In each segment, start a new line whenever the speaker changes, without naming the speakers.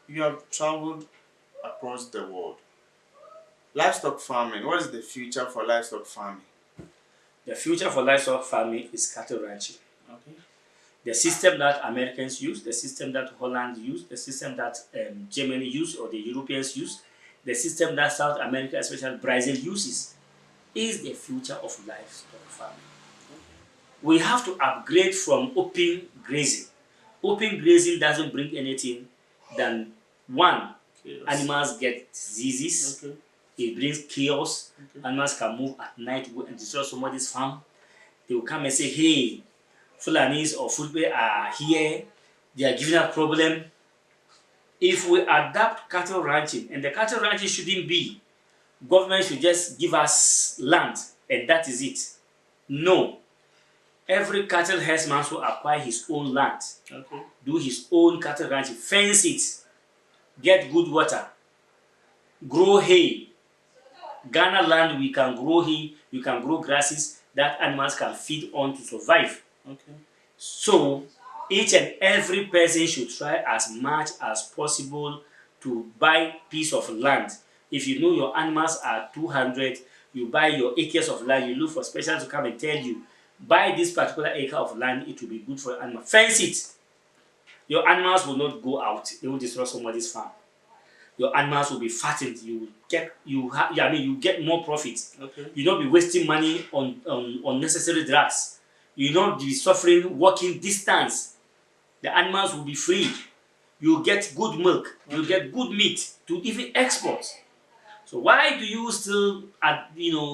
You have traveled across the world. Livestock farming, what is the future for livestock farming?
The future for livestock farming is cattle ranching.
Okay.
The system that Americans use, the system that Holland use, the system that Germany use or the Europeans use, the system that South America, especially Brazil, uses, is the future of livestock farming. We have to upgrade from open grazing. Open grazing doesn't bring anything than one,
Chaos.
animals get diseases,
Okay.
it brings chaos,
Okay.
animals can move at night, go and destroy somebody's farm. They will come and say, hey, Fulanis or Fulbe are here, they are giving us problem. If we adapt cattle ranching, and the cattle ranching shouldn't be, government should just give us land and that is it. No. Every cattle herdsman should acquire his own land,
Okay.
do his own cattle ranching, fence it, get good water, grow hay. Ghana land, we can grow hay, you can grow grasses that animals can feed on to survive.
Okay.
So each and every person should try as much as possible to buy piece of land. If you know your animals are 200, you buy your acres of land, you look for specialists to come and tell you, buy this particular acre of land, it will be good for your animal. Fence it. Your animals will not go out, they will destroy somebody's farm. Your animals will be fattened, you get more profit.
Okay.
You not be wasting money on unnecessary drugs. You not be suffering walking distance. The animals will be free. You get good milk. You get good meat to even export. So why do you still,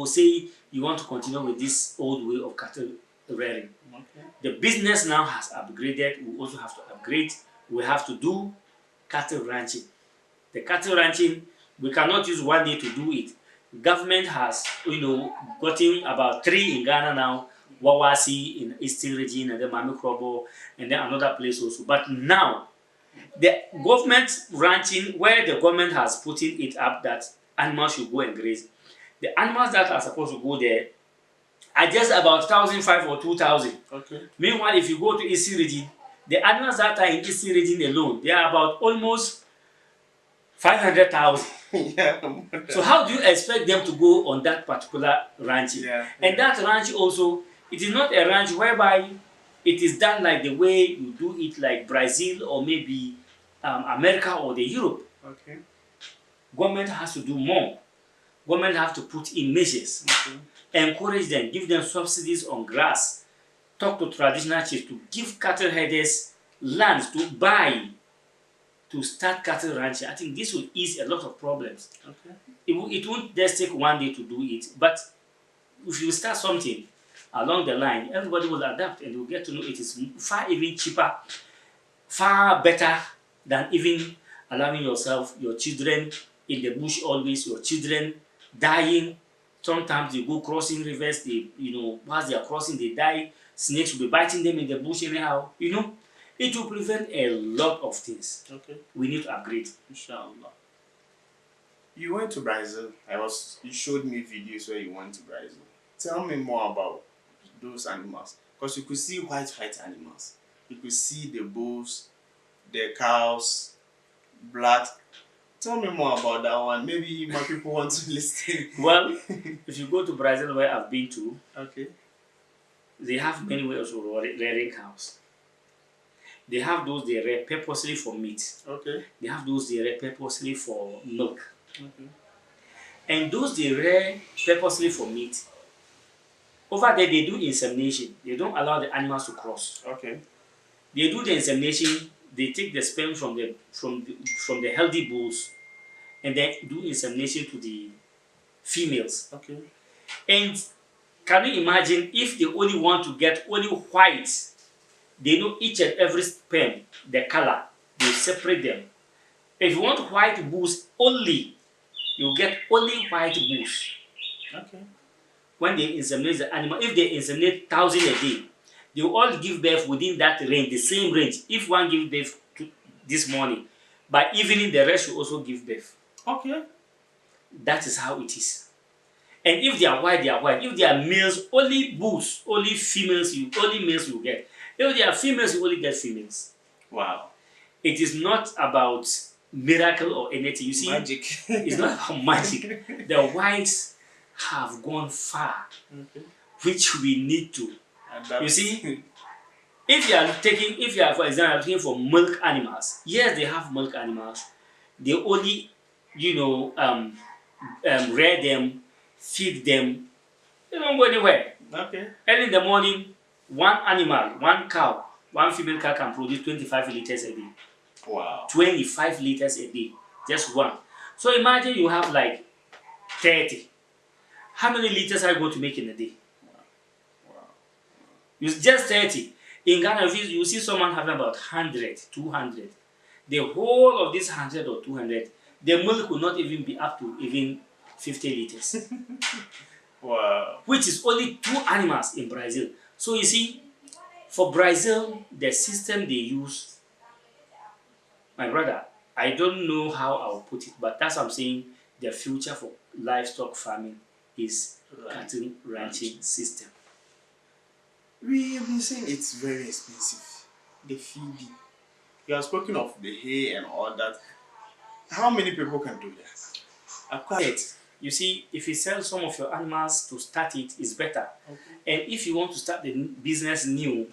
say you want to continue with this old way of cattle rearing?
Okay.
The business now has upgraded. We also have to upgrade. We have to do cattle ranching. The cattle ranching, we cannot use one day to do it. Government has, gotten about 3 in Ghana now, Wawasi in Eastern region, and then Mamikrobo, and then another place also. But now, the government ranching, where the government has put it up that animals should go and graze, the animals that are supposed to go there are just about 1,500 or 2,000.
Okay.
Meanwhile, if you go to Eastern region, the animals that are in Eastern region alone, they are about almost 500,000.
Yeah.
So how do you expect them to go on that particular ranch?
Yeah.
And that ranch also, it is not a ranch whereby it is done like the way you do it like Brazil or maybe America or the Europe.
Okay.
Government has to do more. Government have to put in measures, encourage them, give them subsidies on grass, talk to traditional chiefs to give cattle herders lands to buy, to start cattle ranching. I think this will ease a lot of problems.
Okay.
It won't just take one day to do it, but if you start something along the line, everybody will adapt and will get to know it is far even cheaper, far better than even allowing your children in the bush always, your children dying. Sometimes they go crossing rivers, whilst they are crossing, they die. Snakes will be biting them in the bush anyhow. It will prevent a lot of things.
Okay.
We need to upgrade.
Inshallah. You went to Brazil. You showed me videos where you went to Brazil. Tell me more about those animals. Because you could see white animals. You could see the bulls, the cows, black. Tell me more about that one. Maybe my people want to listen.
Well, if you go to Brazil, where I've been to,
Okay.
they have many ways of rearing cows. They have those they rear purposely for meat.
Okay.
They have those they rear purposely for milk.
Okay.
And those they rear purposely for meat, over there they do insemination. They don't allow the animals to cross.
Okay.
They do the insemination. They take the sperm from the healthy bulls, and then do insemination to the females.
Okay.
And can you imagine if they only want to get only white? They know each and every sperm, the color, they separate them. If you want white bulls only, you get only white bulls.
Okay.
When they inseminate the animal, if they inseminate 1,000 a day, they will all give birth within that range, the same range. If one gives birth this morning, by evening the rest will also give birth.
Okay.
That is how it is. And if they are white, they are white. If they are males, only bulls, only females, only males you get. If they are females, you only get females.
Wow.
It is not about miracle or anything. You see,
Magic.
it's not about magic. The whites have gone far,
Okay.
which we need to.
Adapt.
You see, if you are, for example, looking for milk animals, yes, they have milk animals. They only, rear them, feed them. They don't go anywhere.
Okay.
Early in the morning, one animal, one cow, one female cow can produce 25 liters a day.
Wow.
25 liters a day, just one. So imagine you have like 30. How many liters are you going to make in a day?
Wow.
It's just 30. In Ghana, you see someone having about 100, 200. The whole of this 100 or 200, the milk will not even be up to even 50 liters.
Wow.
Which is only 2 animals in Brazil. So you see, for Brazil, the system they use, my brother, I don't know how I'll put it, but that's what I'm saying. The future for livestock farming is cattle ranching system.
We have been saying it's very expensive. The feeding. You have spoken of the hay and all that. How many people can do that?
You see, if you sell some of your animals to start it, it's better.
Okay.
And if you want to start the business new,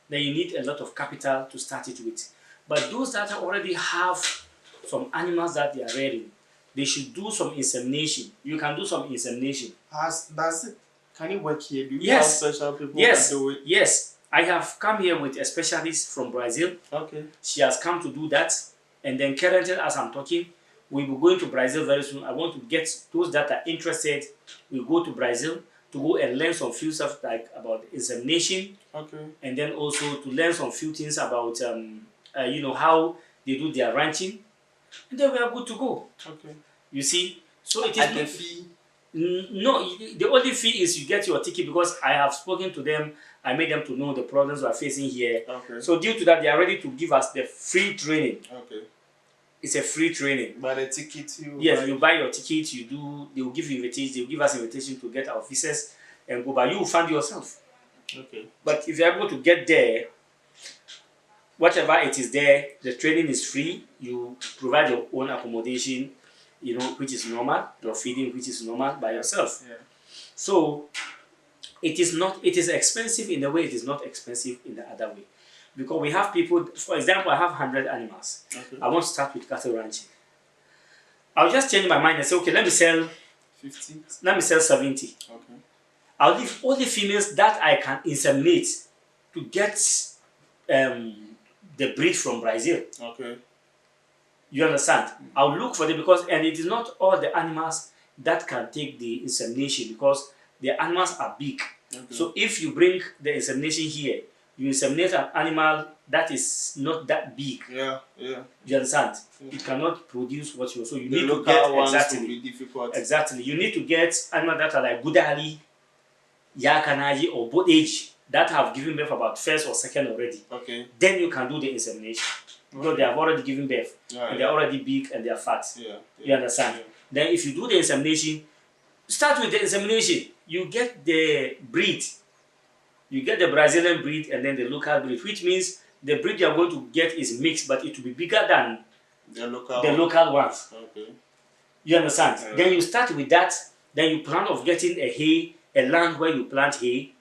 then you need a lot of capital to start it with. But those that already have some animals that they are rearing, they should do some insemination. You can do some insemination.
That's it. Can it work here? Do you
Yes.
have special people
Yes,
who can do it?
yes. I have come here with a specialist from Brazil.
Okay.
She has come to do that. And then currently, as I'm talking, we will go into Brazil very soon. I want to get those that are interested. We go to Brazil to go and learn some few stuff like about insemination.
Okay.
And then also to learn some few things about how they do their ranching. And then we are good to go.
Okay.
You see, so it is
And the fee?
No, the only fee is you get your ticket because I have spoken to them. I made them to know the problems we are facing here.
Okay.
So due to that, they are ready to give us the free training.
Okay.
It's a free training.
But the ticket you
Yes, you buy your ticket. They will give you invitation. They will give us invitation to get our visas and go. But you will fund yourself.
Okay.
But if you are able to get there, whatever it is there, the training is free. You provide your own accommodation, which is normal. Your feeding, which is normal by yourself.
Yeah.
So it is expensive in the way, it is not expensive in the other way. Because we have people, for example, I have 100 animals.
Okay.
I want to start with cattle ranching. I'll just change my mind and say, okay, let me sell
50.
70.
Okay.
I'll leave all the females that I can inseminate to get the breed from Brazil.
Okay.
You understand? I'll look for them and it is not all the animals that can take the insemination because the animals are big.
Okay.
So if you bring the insemination here, you inseminate an animal that is not that big.
Yeah. Yeah.
You understand?
Yeah.
It cannot produce what you. So you
The
need to
local
get
ones
exactly.
will be difficult.
Exactly. You need to get animals that are like Budali, Yakanaji, or both age that have given birth about first or second already.
Okay.
Then you can do the insemination because they have already given birth and they're already big and they're fat.
Yeah.
You understand?
Yeah.
Then if you do the insemination, start with the insemination. You get the breed. You get the Brazilian breed and then the local breed, which means the breed you are going to get is mixed, but it will be bigger than
The local.
the local ones.
Okay.
You understand?
Yeah.
Then you start with that. Then you plan of getting a land where you plant hay.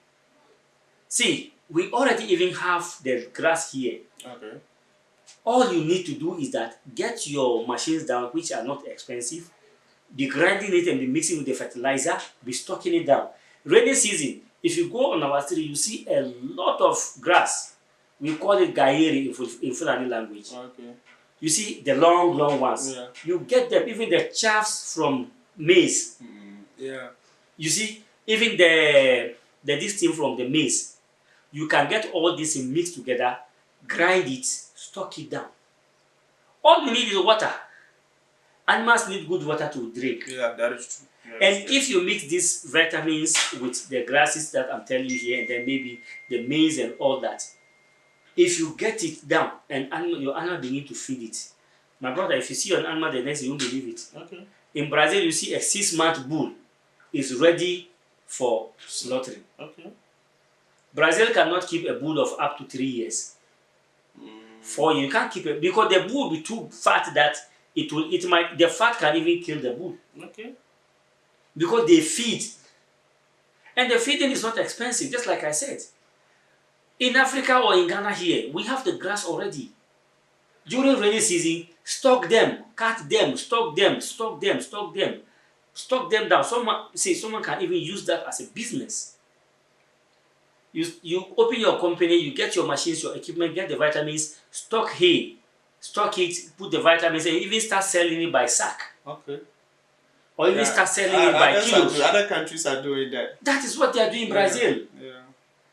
See, we already even have the grass here.
Okay.
All you need to do is that get your machines down, which are not expensive. Be grinding it and be mixing with the fertilizer. Be stocking it down. Rainy season, if you go on our street, you see a lot of grass. We call it gairi in Fulani language.
Okay.
You see the long ones.
Yeah.
You get them, even the chaffs from maize.
Yeah.
You see, even this thing from the maize. You can get all this and mix together, grind it, stock it down. All you need is water. Animals need good water to drink.
Yeah, that is true.
And if you mix these vitamins with the grasses that I'm telling you here, and then maybe the maize and all that, if you get it down and your animal begin to feed it, my brother, if you see an animal the next day, you won't believe it.
Okay.
In Brazil, you see a 6-month bull is ready for slaughtering.
Okay.
Brazil cannot keep a bull of up to 3 years. 4 years, you can't keep it because the bull will be too fat that the fat can even kill the bull
Okay.
because they feed. And the feeding is not expensive, just like I said. In Africa or in Ghana here, we have the grass already. During rainy season, stock them, cut them, stock them, stock them, stock them, stock them down. Someone can even use that as a business. You open your company, you get your machines, your equipment, get the vitamins, stock hay, stock it, put the vitamins, and even start selling it by sack.
Okay.
Or even start selling it by kilos.
Other countries are doing that.
That is what they are doing in Brazil.
Yeah.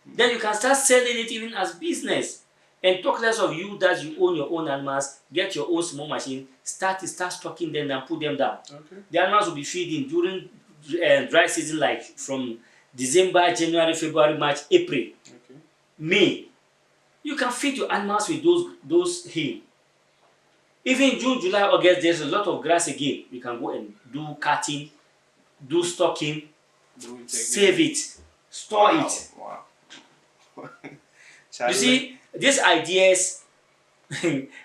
Then you can start selling it even as business. And talk less of you that you own your own animals, get your own small machine, start stocking them and put them down.
Okay.
The animals will be feeding during dry season, like from December, January, February, March, April,
Okay.
May. You can feed your animals with those hay. Even June, July, August, there's a lot of grass again. You can go and do cutting, do stocking, save it, store it.
Wow.
You see, these ideas,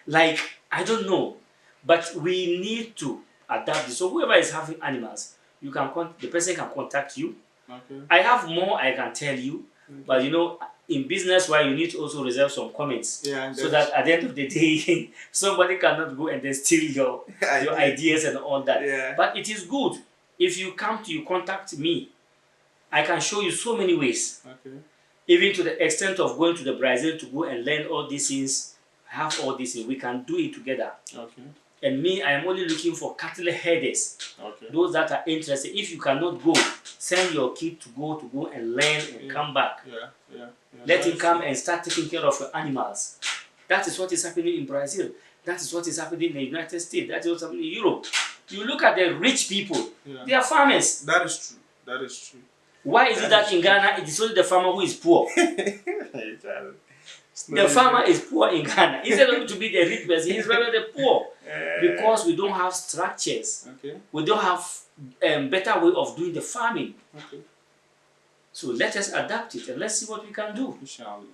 like, I don't know, but we need to adapt this. So whoever is having animals, the person can contact you.
Okay.
I have more I can tell you, but in business, where you need to also reserve some comments, so that at the end of the day, somebody cannot go and then steal your ideas and all that.
Yeah.
But it is good if you contact me. I can show you so many ways.
Okay.
Even to the extent of going to the Brazil to go and learn all these things. I have all these things. We can do it together.
Okay.
And me, I am only looking for cattle herders.
Okay.
Those that are interested. If you cannot go, send your kid to go and learn and come back.
Yeah.
Let him come and start taking care of your animals. That is what is happening in Brazil. That is what is happening in the United States. That is what's happening in Europe. You look at the rich people. They are farmers.
That is true. That is true.
Why is it that in Ghana it is only the farmer who is poor? The farmer is poor in Ghana. Instead of to be the rich person, he is rather the poor. Because we don't have structures.
Okay.
We don't have better way of doing the farming.
Okay.
So let us adapt it and let's see what we can do.
Inshallah.